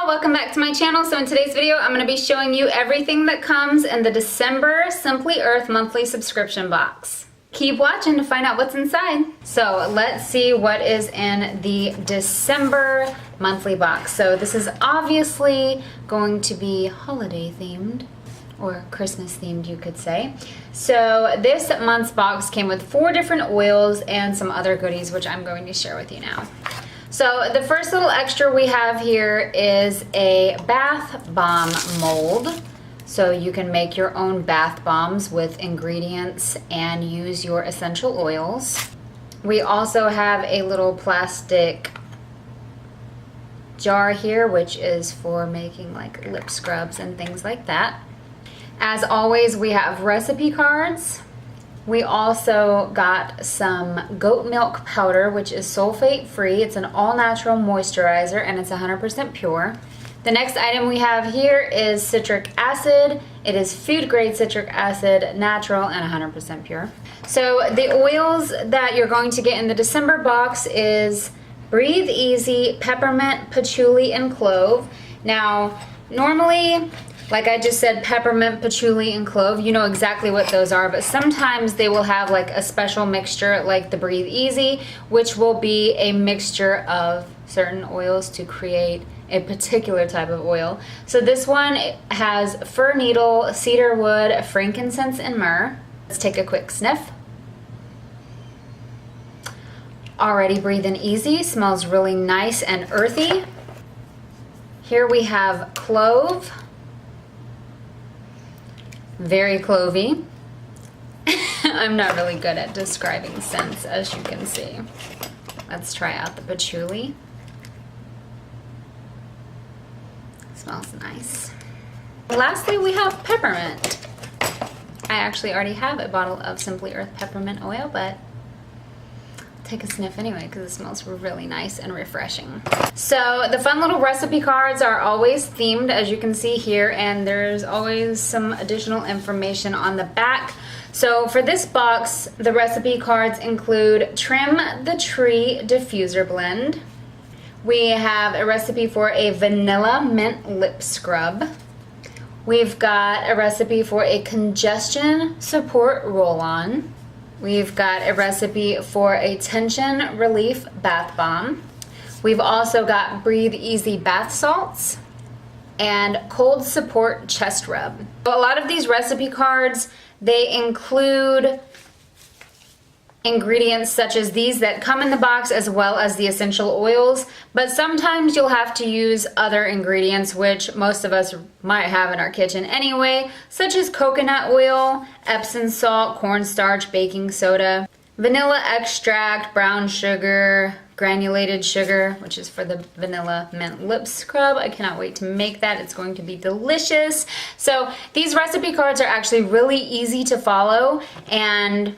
y'all, welcome back to my channel. So in today's video, I'm going to be showing you everything that comes in the December Simply Earth monthly subscription box. Keep watching to find out what's inside. So let's see what is in the December monthly box. So this is obviously going to be holiday themed, or Christmas themed you could say. So this month's box came with 4 different oils and some other goodies, which I'm going to share with you now. So the first little extra we have here is a bath bomb mold. So you can make your own bath bombs with ingredients and use your essential oils. We also have a little plastic jar here, which is for making like lip scrubs and things like that. As always, we have recipe cards. We also got some goat milk powder, which is sulfate free. It's an all-natural moisturizer and it's 100% pure. The next item we have here is citric acid. It is food grade citric acid, natural and 100% pure. So the oils that you're going to get in the December box is Breathe Easy, peppermint, patchouli, and clove. Now, normally, like I just said, peppermint, patchouli, and clove, you know exactly what those are, but sometimes they will have like a special mixture like the Breathe Easy, which will be a mixture of certain oils to create a particular type of oil. So this one has fir needle, cedar wood, frankincense, and myrrh. Let's take a quick sniff. Already breathing easy, smells really nice and earthy. Here we have clove. Very clovey. I'm not really good at describing scents, as you can see. Let's try out the patchouli. Smells nice. Lastly, we have peppermint. I actually already have a bottle of Simply Earth peppermint oil, but take a sniff anyway because it smells really nice and refreshing. So the fun little recipe cards are always themed, as you can see here, and there's always some additional information on the back. So for this box, the recipe cards include Trim the Tree Diffuser Blend. We have a recipe for a vanilla mint lip scrub. We've got a recipe for a congestion support roll-on. We've got a recipe for a tension relief bath bomb. We've also got Breathe Easy bath salts and cold support chest rub. So a lot of these recipe cards, they include ingredients such as these that come in the box, as well as the essential oils, but sometimes you'll have to use other ingredients, which most of us might have in our kitchen anyway, such as coconut oil, Epsom salt, cornstarch, baking soda, vanilla extract, brown sugar, granulated sugar, which is for the vanilla mint lip scrub. I cannot wait to make that. It's going to be delicious. So these recipe cards are actually really easy to follow, and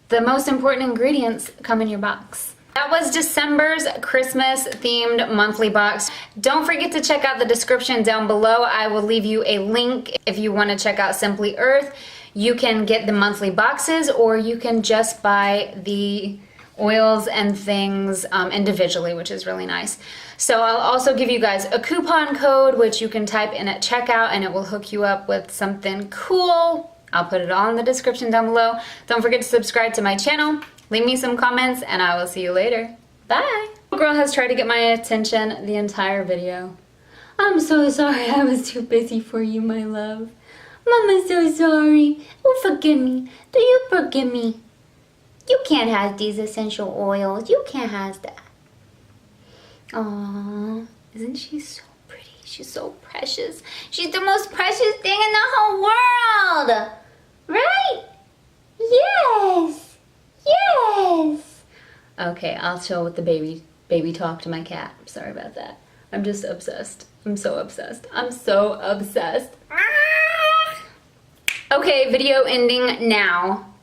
the most important ingredients come in your box. That was December's Christmas themed monthly box. Don't forget to check out the description down below. I will leave you a link if you want to check out Simply Earth. You can get the monthly boxes, or you can just buy the oils and things individually, which is really nice. So I'll also give you guys a coupon code, which you can type in at checkout, and it will hook you up with something cool. I'll put it all in the description down below. Don't forget to subscribe to my channel. Leave me some comments, and I will see you later. Bye. The girl has tried to get my attention the entire video. I'm so sorry I was too busy for you, my love. Mama's so sorry. Oh, forgive me. Do you forgive me? You can't have these essential oils. You can't have that. Aww, isn't she so pretty? She's so precious. She's the most precious thing in the whole world. Right? Yes. Yes. Okay, I'll chill with the baby talk to my cat. Sorry about that. I'm just obsessed. I'm so obsessed. I'm so obsessed. Okay, video ending now.